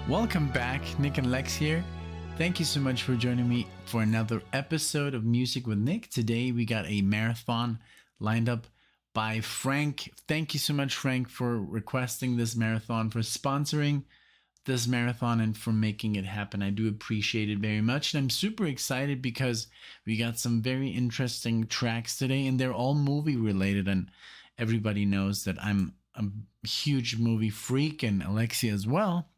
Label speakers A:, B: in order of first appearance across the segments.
A: Welcome back, Nick and Lex here. Thank you so much for joining me for another episode of Music with Nick. Today we got a marathon lined up by Frank. Thank you so much, Frank, for requesting this marathon, for sponsoring this marathon, and for making it happen. I do appreciate it very much. And I'm super excited because we got some very interesting tracks today, and they're all movie related. And everybody knows that I'm a huge movie freak, and Alexia as well.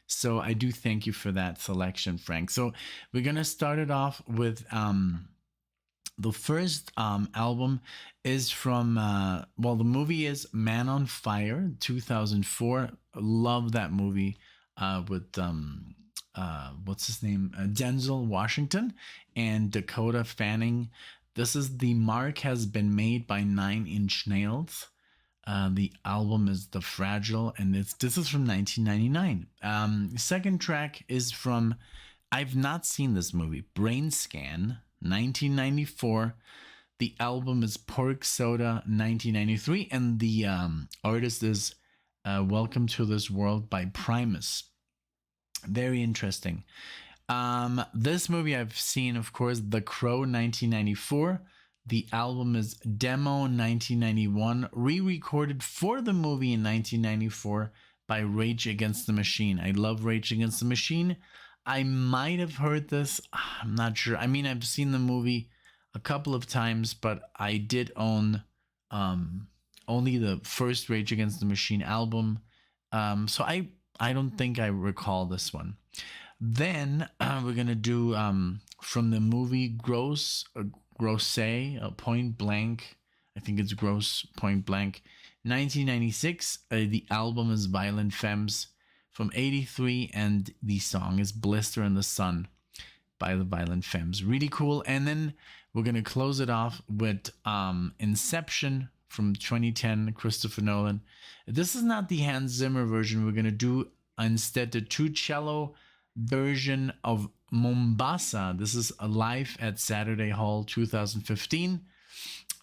A: So I do thank you for that selection, Frank. So we're going to start it off with the first album is from, the movie is Man on Fire, 2004. Love that movie with, what's his name? Denzel Washington and Dakota Fanning. This is The Mark Has Been Made by 9 Inch Nails. The album is The Fragile, and this is from 1999. Second track is from, I've not seen this movie, Brain Scan, 1994. The album is Pork Soda, 1993, and the artist is Welcome to This World by Primus. Very interesting. This movie I've seen, of course, The Crow, 1994. The album is Demo 1991, re-recorded for the movie in 1994 by Rage Against the Machine. I love Rage Against the Machine. I might have heard this. I'm not sure. I mean, I've seen the movie a couple of times, but I did own only the first Rage Against the Machine album. So I don't think I recall this one. Then we're going to do from the movie Grosse, Point Blank. I think it's Grosse Point Blank. 1996. The album is Violent Femmes from 83, and the song is Blister in the Sun by the Violent Femmes. Really cool. And then we're going to close it off with Inception from 2010, Christopher Nolan. This is not the Hans Zimmer version. We're going to do instead the 2 cello version of Mombasa. This is live at Saturday Hall 2015,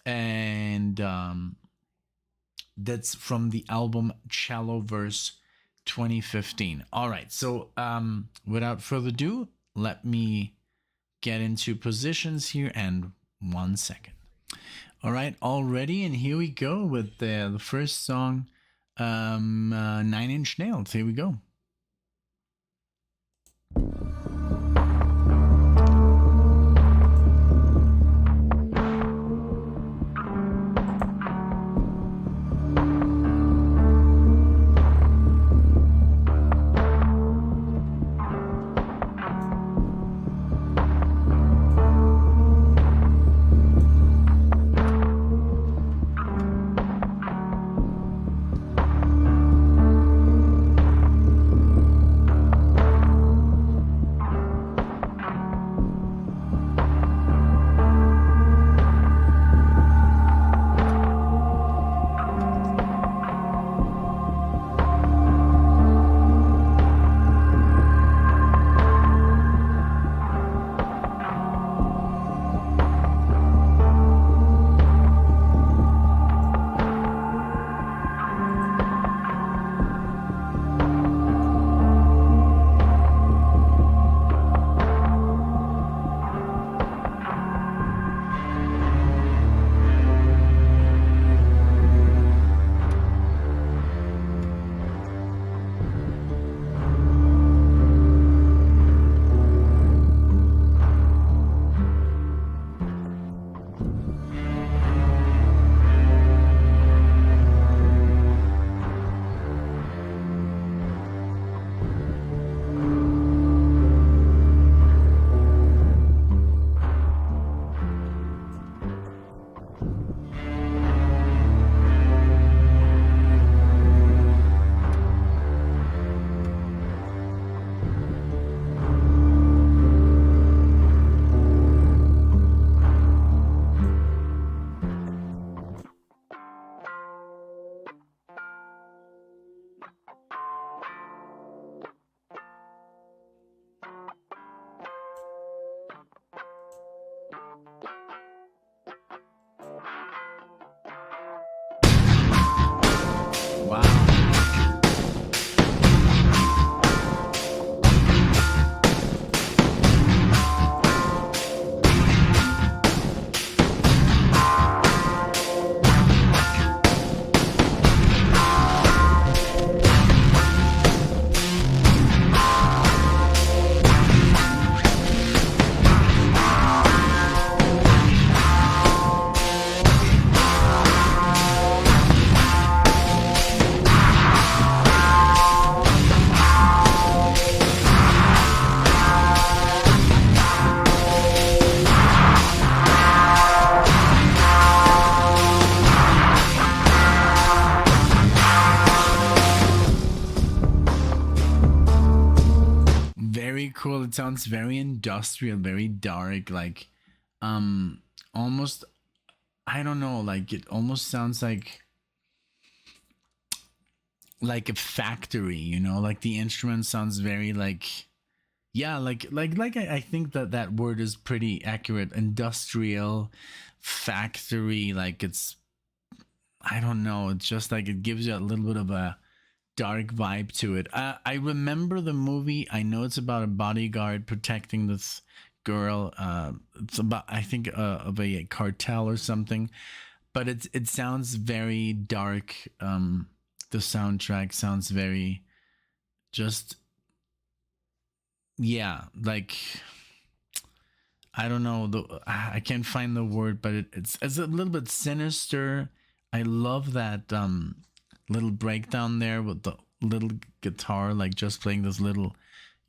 A: and that's from the album Cello Verse 2015. All right, so without further ado, let me get into positions here, and 1 second. All right, all ready, and here we go with the first song, 9 Inch Nails. Here we go. it sounds very industrial, very dark, like almost, I don't know, like it almost sounds like a factory, you know, like the instrument sounds very like, yeah, I think that that word is pretty accurate. Industrial factory, like it's, I don't know, it's just like it gives you a little bit of a dark vibe to it. I remember the movie. I know it's about a bodyguard protecting this girl. It's about, I think, of a cartel or something. But it sounds very dark. The soundtrack sounds very just, yeah, like, I don't know, I can't find the word, but it's a little bit sinister. I love that little breakdown there with the little guitar, like just playing those little,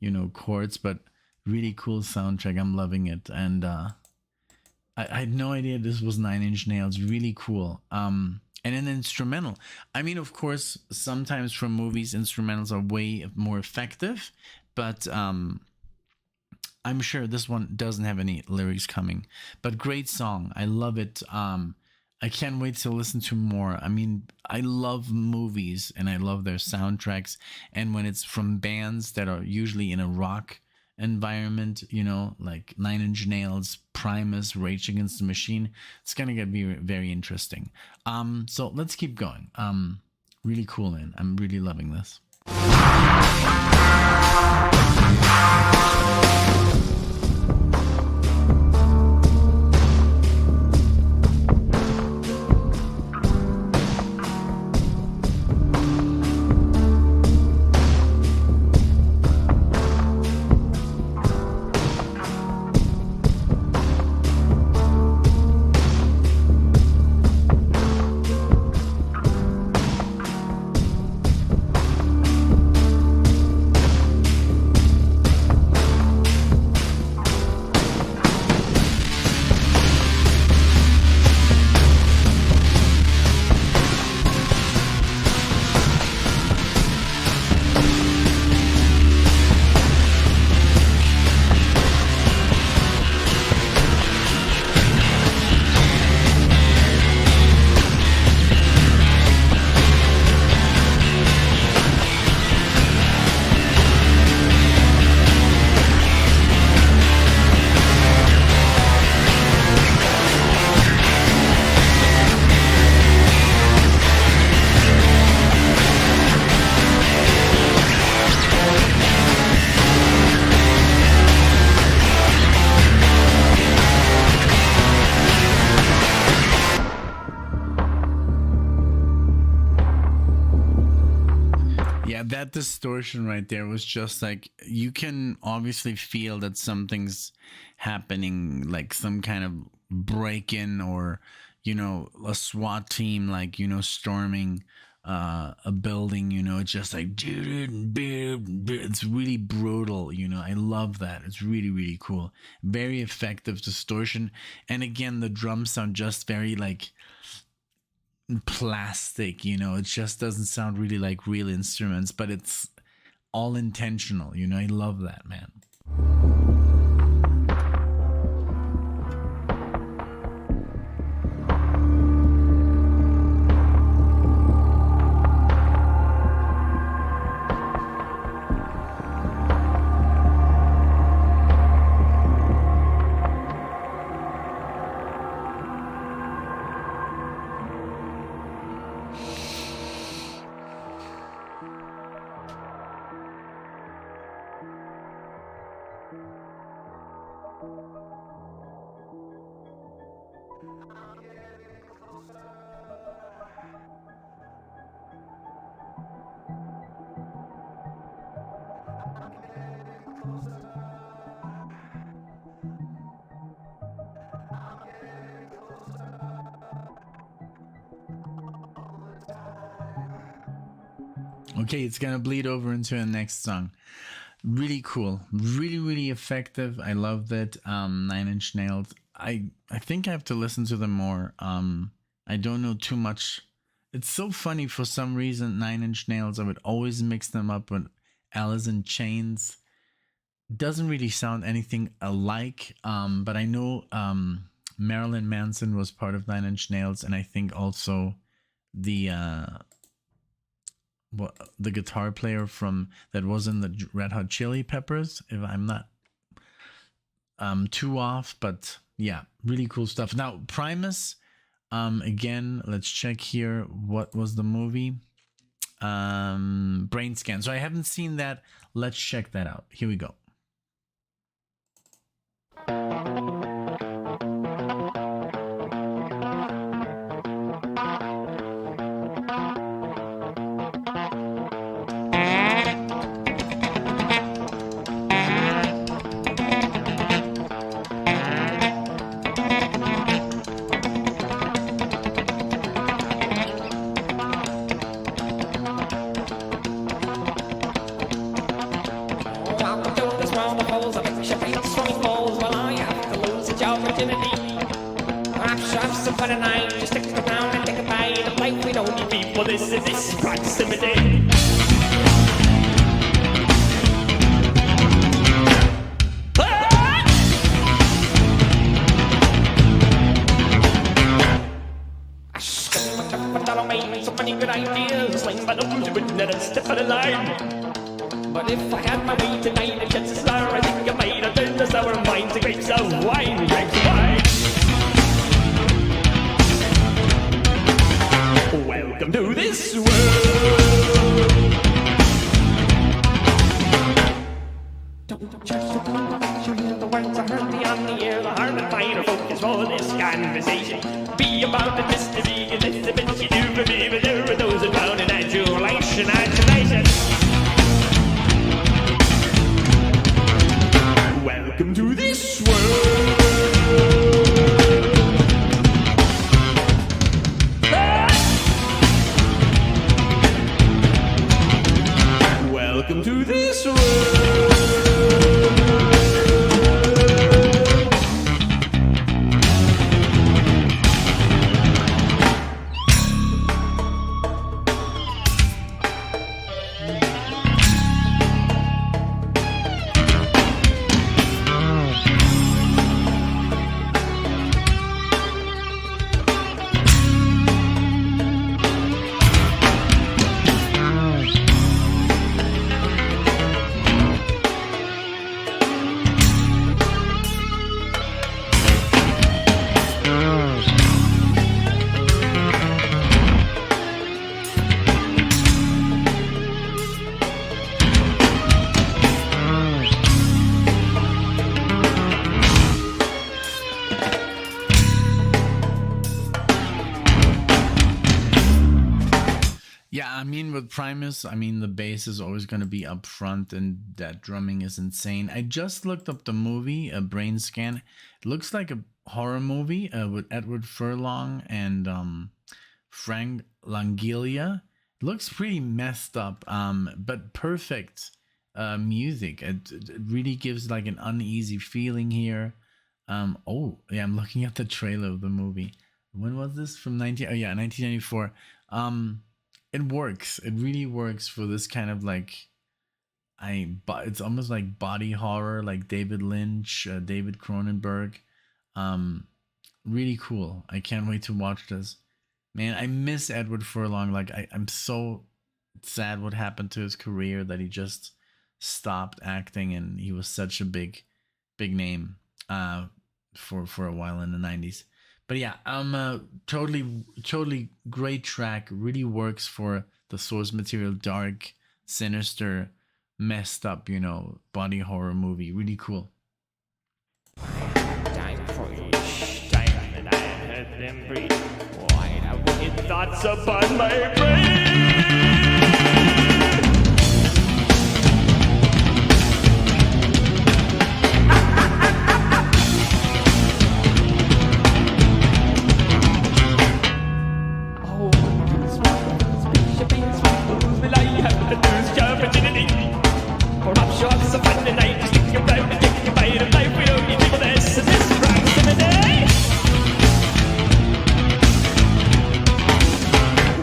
A: you know, chords. But really cool soundtrack. I'm loving it, and I had no idea this was Nine Inch Nails. Really cool. And an instrumental. I mean, of course, sometimes from movies, instrumentals are way more effective, but I'm sure this one doesn't have any lyrics coming. But great song. I love it. I can't wait to listen to more. I mean, I love movies and I love their soundtracks. And when it's from bands that are usually in a rock environment, you know, like Nine Inch Nails, Primus, Rage Against the Machine, it's gonna get be very interesting. So let's keep going. Really cool, man. I'm really loving this. That distortion right there was just like, you can obviously feel that something's happening, like some kind of break in, or, you know, a SWAT team, like, you know, storming a building, you know. It's just like, it's really brutal, you know. I love that. It's really, really cool. Very effective distortion. And again, the drums sound just very like plastic, you know. It just doesn't sound really like real instruments, but it's all intentional, you know. I love that, man. Okay, it's gonna bleed over into the next song. Really cool, really, really effective. I love that. Nine Inch Nails. I think I have to listen to them more. I don't know too much. It's so funny, for some reason, Nine Inch Nails, I would always mix them up with Alice in Chains. Doesn't really sound anything alike, but I know Marilyn Manson was part of Nine Inch Nails, and I think also the the guitar player from that was in the Red Hot Chili Peppers, if I'm not too off. But yeah, really cool stuff. Now Primus, again, let's check here. What was the movie? Brain Scan. So I haven't seen that. Let's check that out. Here we go.
B: This proximity. So many good ideas, slain by those who would never step out of line. But if I had my way tonight, the chances are I think I might have turned the sour wine to grapes of wine, grapes of wine. Welcome to this world. Don't just you hear the words I heard beyond the air. The heart and mind are focused for this conversation. Be about the mystery and it's the bit you do for me. But there are those around in adulation, adulation. Welcome to this world. Welcome to this world.
A: With Primus, the bass is always going to be up front, and that drumming is insane. I just looked up the movie, a Brain Scan. It looks like a horror movie with Edward Furlong and Frank Langella. It looks pretty messed up, but perfect music. It really gives like an uneasy feeling here. Oh yeah, I'm looking at the trailer of the movie. When was this? From 1994. It works. It really works for this kind of like, it's almost like body horror, like David Lynch, David Cronenberg. Really cool. I can't wait to watch this. Man, I miss Edward Furlong. Like I'm so sad what happened to his career, that he just stopped acting, and he was such a big name for a while in the 90s. But yeah, totally great track. Really works for the source material, dark, sinister, messed up, body horror movie. Really cool.
B: Time preach, time that I heard them preach. Why the wicked thoughts upon my brain?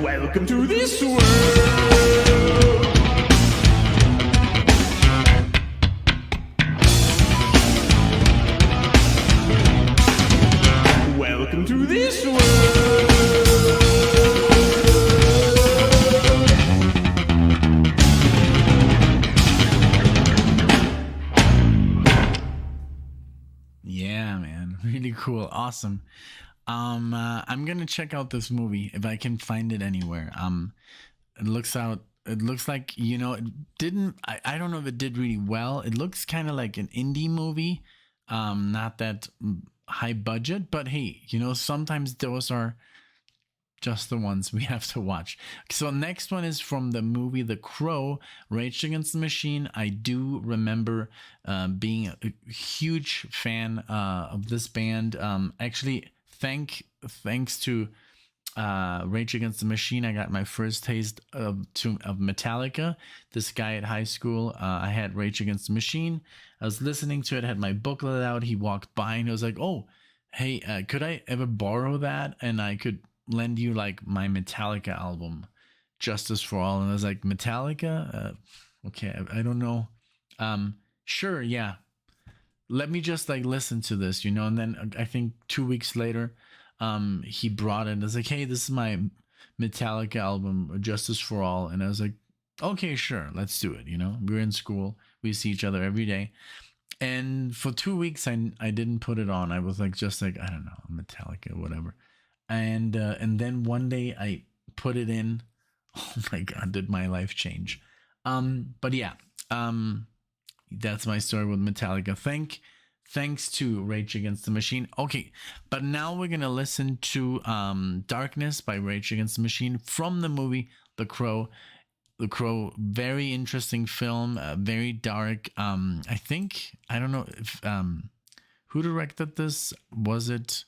B: Welcome to this world.
A: cool. Awesome. I'm gonna check out this movie if I can find it anywhere. It looks out. It looks like, you know, it didn't. I don't know if it did really well. It looks kind of like an indie movie. Not that high budget, but hey, you know, sometimes those are just the ones we have to watch. So next one is from the movie The Crow, Rage Against the Machine. I do remember being a huge fan of this band. Actually, thanks to Rage Against the Machine, I got my first taste of Metallica. This guy at high school, I had Rage Against the Machine. I was listening to it, had my booklet out. He walked by and he was like, "Oh, hey, could I ever borrow that? And I could lend you like my Metallica album, Justice for All." And I was like, "Metallica? Okay, I don't know. Sure, yeah. Let me just like listen to this, you know." And then I think 2 weeks later, he brought it. I was like, "Hey, this is my Metallica album, Justice for All." And I was like, "Okay, sure, let's do it." You know, we were in school, we see each other every day. And for 2 weeks, I didn't put it on. I was like, just like, I don't know, Metallica, whatever. And then one day I put it in. Oh my God, did my life change? But yeah, that's my story with Metallica. Thanks to Rage Against the Machine. Okay, but now we're gonna listen to Darkness by Rage Against the Machine from the movie The Crow. The Crow, very interesting film, very dark. I think, I don't know if who directed this. Was it?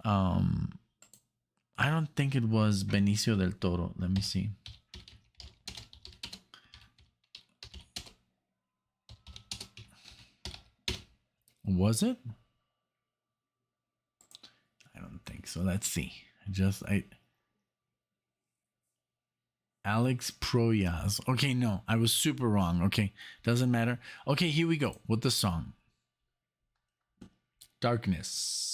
A: I don't think it was Benicio del Toro. Let me see. Was it? I don't think so. Let's see. Alex Proyas. Okay, no, I was super wrong. Okay, doesn't matter. Okay, here we go with the song. Darkness.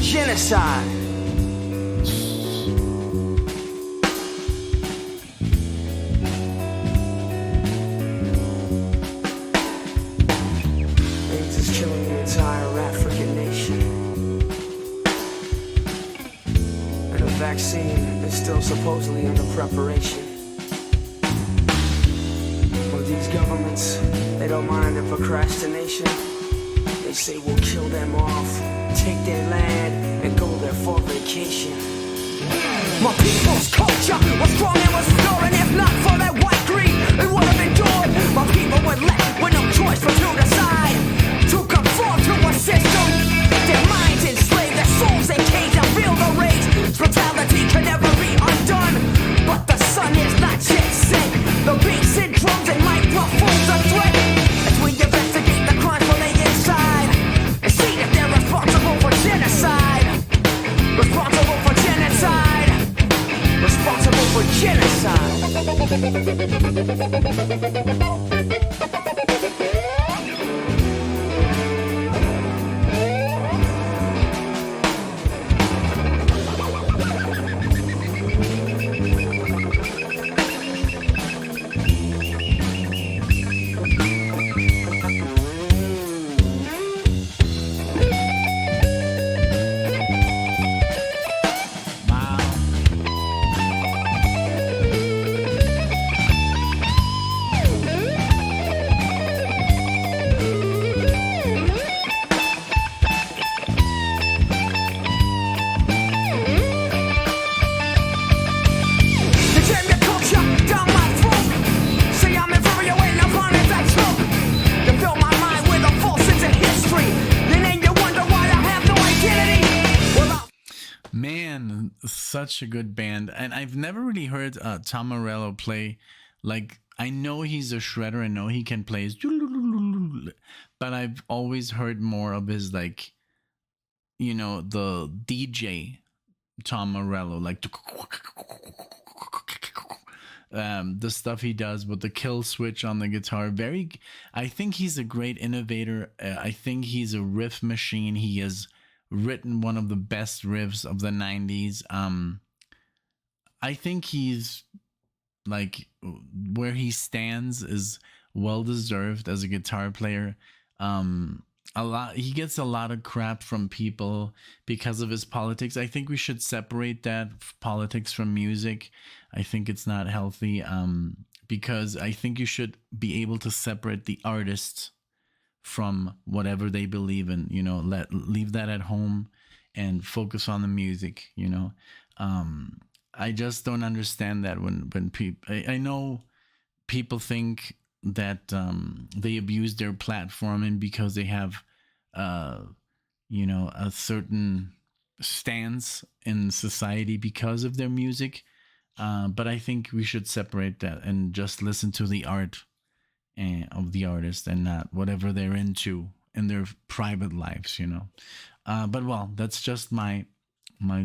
B: Genocide.
A: such a good band, and I've never really heard Tom Morello play. Like, I know he's a shredder, I know he can play his, but I've always heard more of his, like, you know, the DJ Tom Morello, like the stuff he does with the kill switch on the guitar. I think he's a great innovator. I think he's a riff machine. He has written one of the best riffs of the 90s. I think he's, like, where he stands is well deserved as a guitar player. He gets a lot of crap from people because of his politics. I think we should separate that politics from music. I think it's not healthy, because I think you should be able to separate the artists from whatever they believe in, you know, leave that at home and focus on the music, you know. I just don't understand that when people, I know people think that they abuse their platform, and because they have you know, a certain stance in society because of their music, but I think we should separate that and just listen to the art of the artist, and not whatever they're into in their private lives, you know. But well, that's just my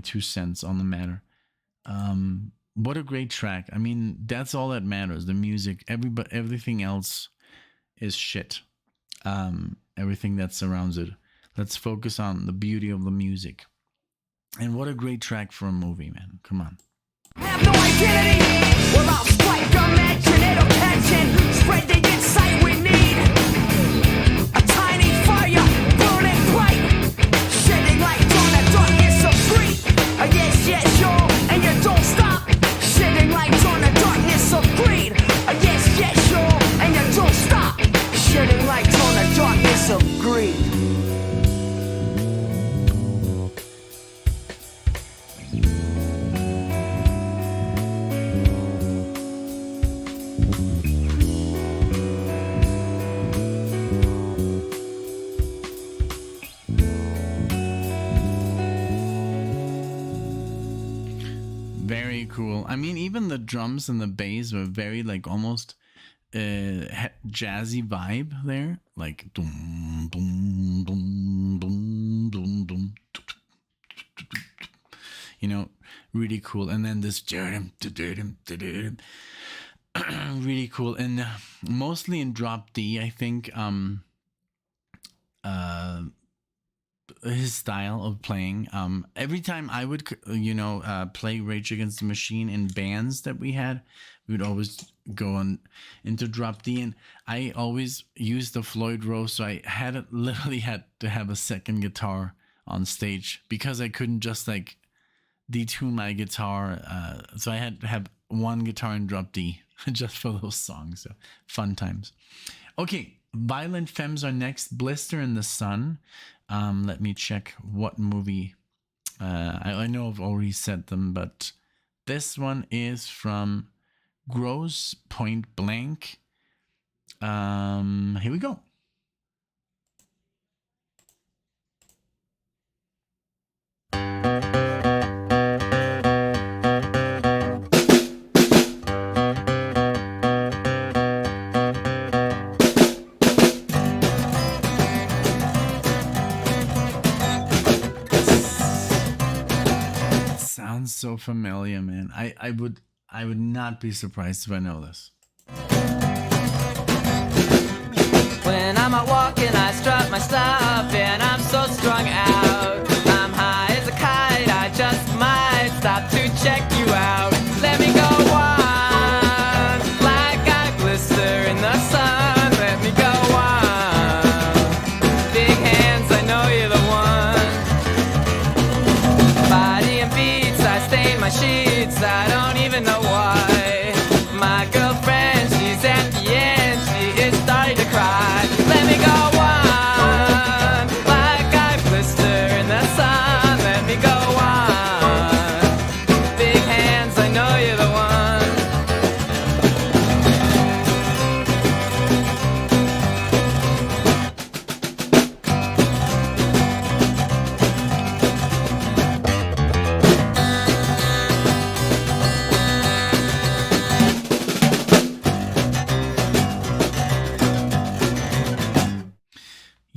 A: 2 cents on the matter. What a great track. I mean, that's all that matters, the music. Everything else is shit. Everything that surrounds it. Let's focus on the beauty of the music. And what a great track for a movie, man. Come on.
C: Have no identity. We're all spike, imagine it'll catch and spread the insight we need. A tiny fire, burning bright, shedding light on the darkness of greed. Yes, yes, yo, and you don't stop. Shedding light on the darkness of greed. Yes, yes, yo, and you don't stop. Shedding light on the darkness of greed.
A: Very cool. I mean, even the drums and the bass were very, like, almost jazzy vibe there, like dum, dum, dum, dum, dum, dum, you know, really cool. And then this really cool, and mostly in drop D, I think. His style of playing, every time I would, you know, play Rage Against the Machine in bands that we had, we would always go on into drop D, and I always used the Floyd Rose, so I literally had to have a second guitar on stage because I couldn't just, like, detune my guitar, so I had to have one guitar in drop D just for those songs. So fun times. Okay, Violent Femmes are next. Blister in the Sun. Let me check what movie. I know I've already said them, but this one is from Grosse Point Blank. Here we go. Sounds so familiar, man. I would not be surprised if I know this.
D: When I'm out walking, I strut my stuff, and I'm so strung out. I'm high as a kite, I just might stop to check you out. Let me go on, like I blister in the sun. Let me go on, big hands, I know you're the one. Body and beats, I stain my sheets, I don't even know why. My girlfriend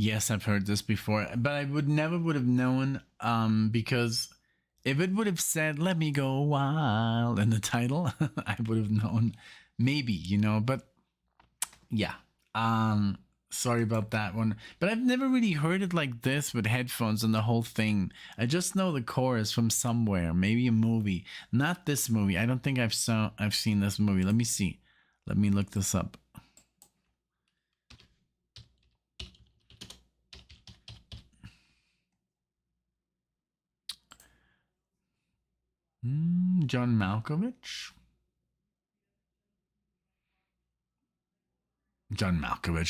A: Yes, I've heard this before, but I never would have known because if it would have said "Let Me Go Wild" in the title, I would have known maybe, but yeah. Sorry about that one. But I've never really heard it like this with headphones and the whole thing. I just know the chorus from somewhere, maybe a movie. Not this movie. I don't think I've seen this movie. Let me see. Let me look this up. John Malkovich.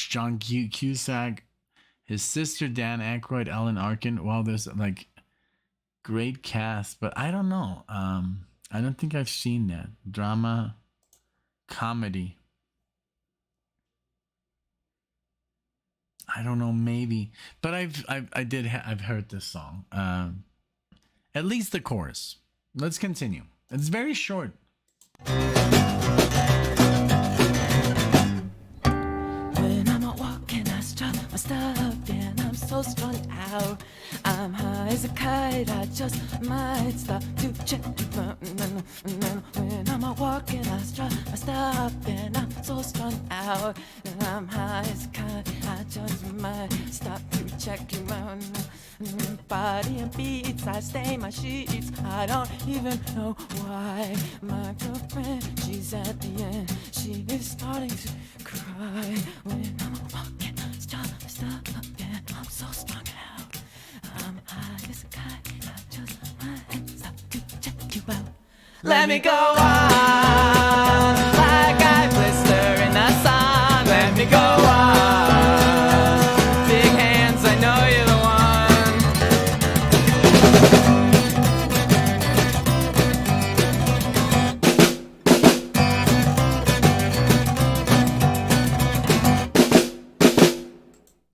A: John Cusack, his sister Dan Aykroyd, Alan Arkin. Wow, there's like great cast, but I don't know. I don't think I've seen that. Drama, comedy. I don't know, maybe, but I've heard this song. At least the chorus. Let's continue. It's very short.
D: When I'm out walking, I strut my stuff, and I'm so strung out. I'm high as a kite, I just might stop to check. When I'm out walking, I strut my stuff, and I'm so strung out. And I'm high as a kite, I just might stop to check you out. Body and beats, I stain my sheets. I don't even know why. My girlfriend, she's at the end. She is starting to cry. When I'm walking, stop, and I'm so strung out. I'm high as a kite, I just might stop to check you out. Let me go on, like I blister in the sun. Let me go on, big hands, I know you're the one.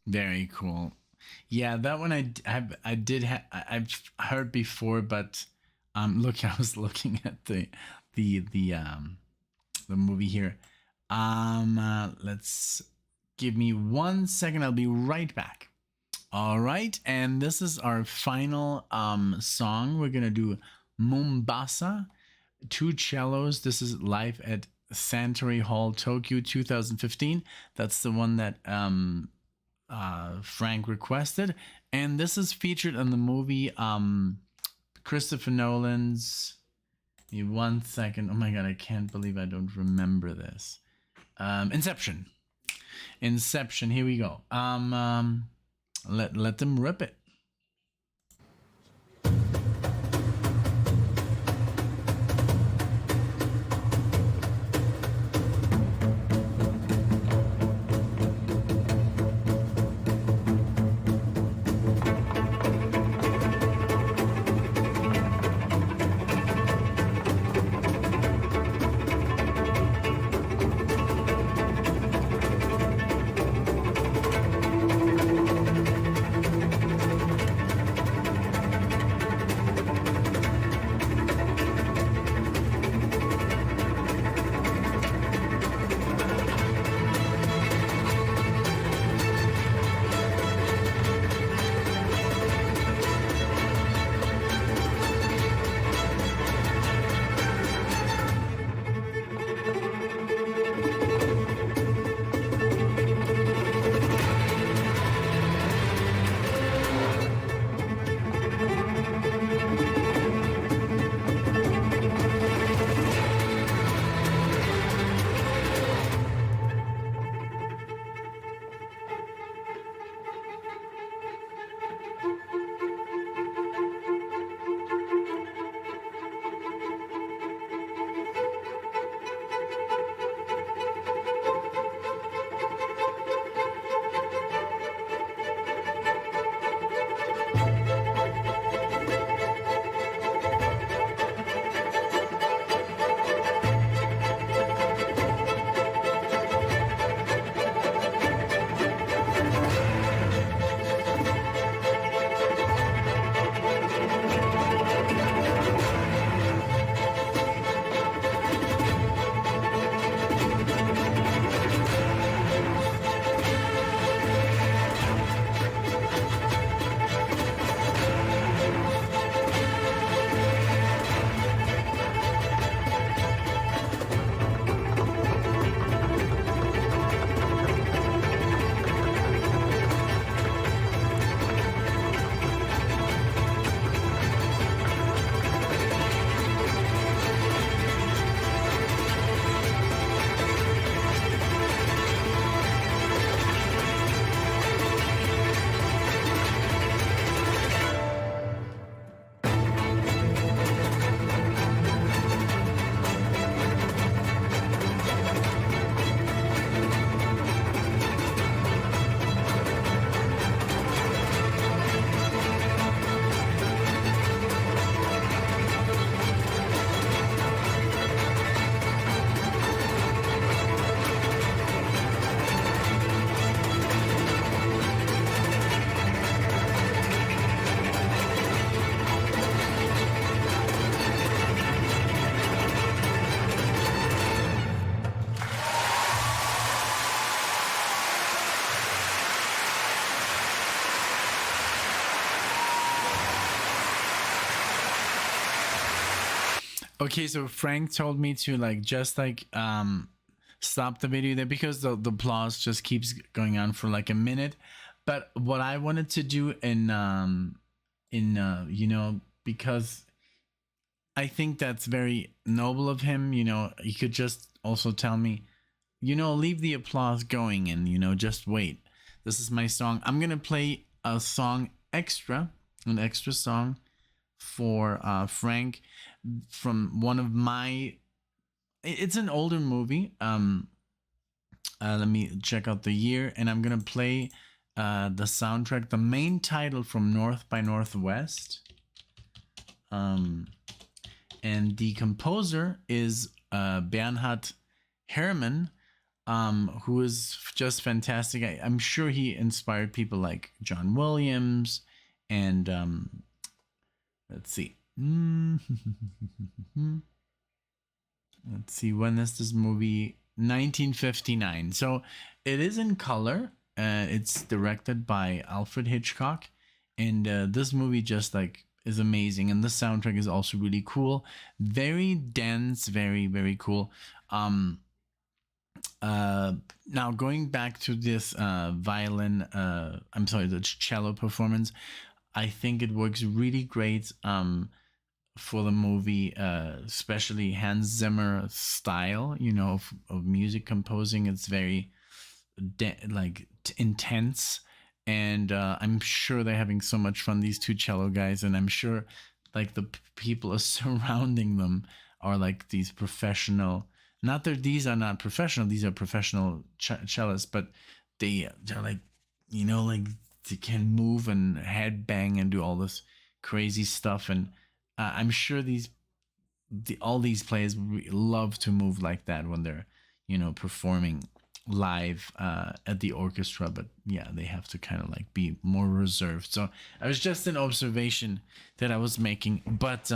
A: Very cool. Yeah, that one I've heard before, but look, I was looking at the movie here. Let's give me 1 second. I'll be right back. All right, and this is our final song. We're gonna do Mombasa, 2 cellos. This is live at Santori Hall, Tokyo, 2015. That's the one that Frank requested, and this is featured in the movie Christopher Nolan's. Give me 1 second. Oh my god, I can't believe I don't remember this. Inception. Here we go. Let them rip it. Okay, so Frank told me to like just like stop the video there because the applause just keeps going on for like a minute. But what I wanted to do in you know, because I think that's very noble of him, you know, he could just also tell me, you know, leave the applause going and, you know, just wait. This is my song. I'm going to play a song extra, an extra song for Frank from one of my, it's an older movie. Let me check out the year, and I'm going to play the soundtrack, the main title from North by Northwest. And the composer is Bernhard Herrmann, who is just fantastic. I'm sure he inspired people like John Williams and let's see. Let's see, when is this movie? 1959. So it is in color. It's directed by Alfred Hitchcock, and this movie just like is amazing, and the soundtrack is also really cool, very dense, very very cool. Now going back to this violin, the cello performance, I think it works really great for the movie, especially Hans Zimmer style, you know, of music composing. It's very intense, and I'm sure they're having so much fun, these two cello guys, and I'm sure like the people surrounding them are like these professional. Not that these are not professional; these are professional cellists, but they're like, you know, like they can move and headbang and do all this crazy stuff, and I'm sure all these players love to move like that when they're, you know, performing live at the orchestra. But yeah, they have to kind of like be more reserved. So it was just an observation that I was making, but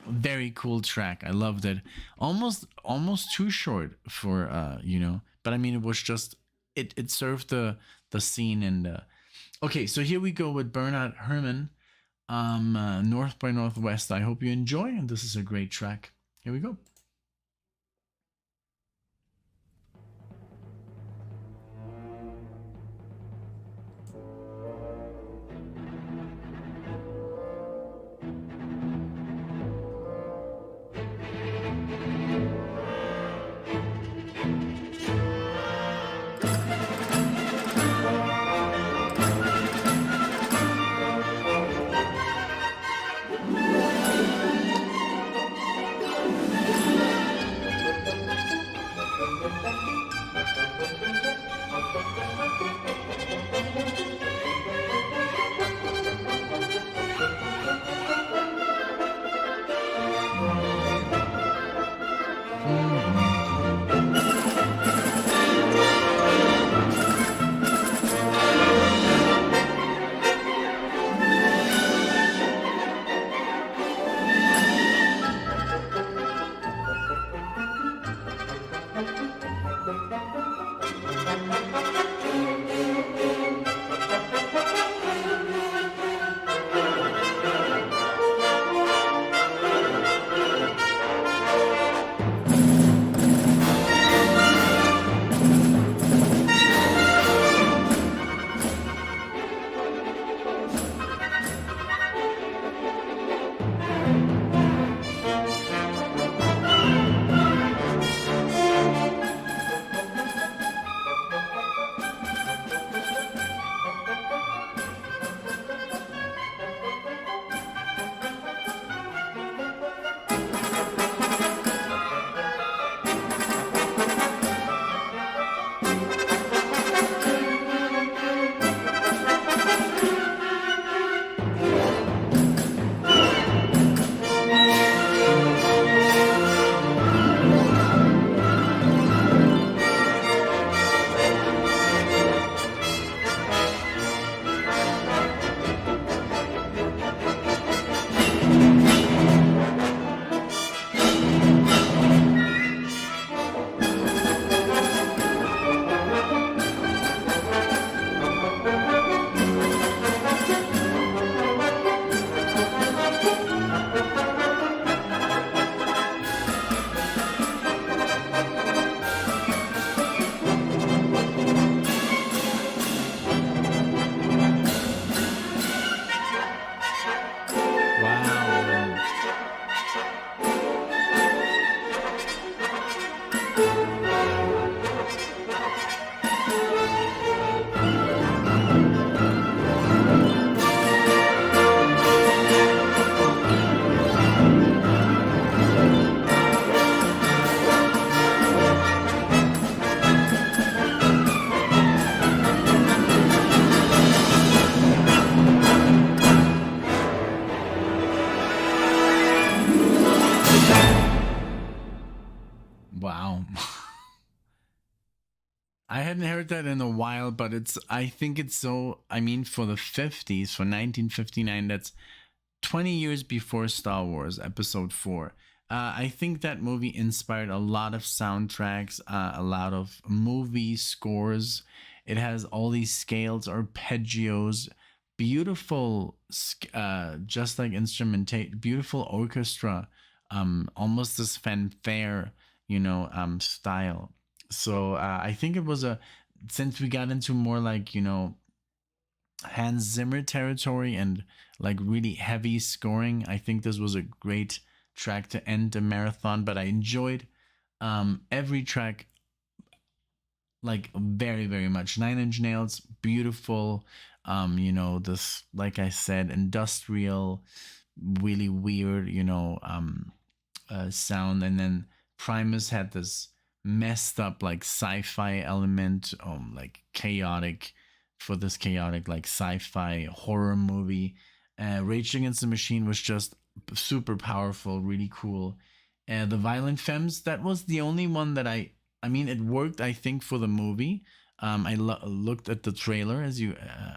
A: very cool track. I loved it. Almost too short for you know, but I mean, it was just it served the scene. And okay, so here we go with Bernhard Herrmann, North by Northwest. I hope you enjoy, and this is a great track. Here we go. I hadn't heard that in a while, but I think it's so, I mean, for the 50s, for 1959, that's 20 years before Star Wars Episode 4. I think that movie inspired a lot of soundtracks, a lot of movie scores. It has all these scales, arpeggios, beautiful, just like instrumentation, beautiful orchestra, almost this fanfare, style. So I think it was since we got into more like, Hans Zimmer territory and like really heavy scoring, I think this was a great track to end the marathon. But I enjoyed every track like very, very much. Nine Inch Nails, beautiful. This, like I said, industrial, really weird, sound. And then Primus had this messed up like sci-fi element, like chaotic, for this chaotic like sci-fi horror movie. Rage Against the Machine was just super powerful, really cool. The Violent Femmes, that was the only one that I mean, it worked, I think, for the movie. I looked at the trailer as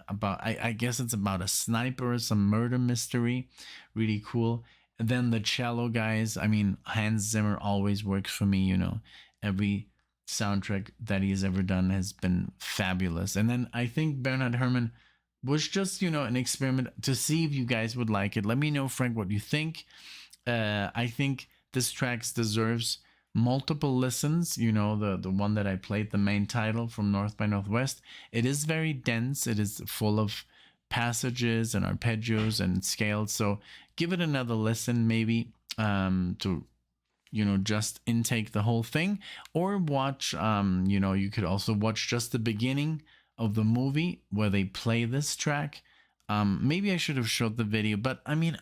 A: I guess it's about a sniper, some murder mystery, really cool. And then the cello guys, I mean, Hans Zimmer always works for me, every soundtrack that he has ever done has been fabulous. And then I think Bernard Herrmann was just, an experiment to see if you guys would like it. Let me know, Frank, what you think. I think this track deserves multiple listens. The one that I played, the main title from North by Northwest. It is very dense. It is full of passages and arpeggios and scales. So give it another listen, maybe, to just intake the whole thing, or watch, you could also watch just the beginning of the movie where they play this track. Maybe I should have showed the video, but I mean,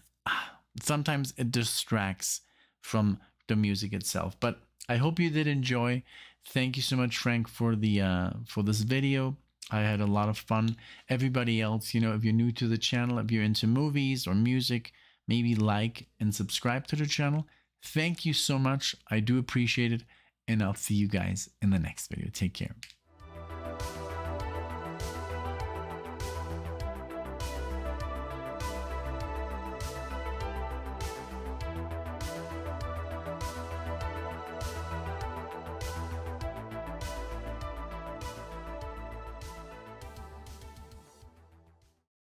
A: sometimes it distracts from the music itself. But I hope you did enjoy. Thank you so much, Frank, for this video. I had a lot of fun. Everybody else, if you're new to the channel, if you're into movies or music, maybe like and subscribe to the channel. Thank you so much. I do appreciate it. And I'll see you guys in the next video. Take care.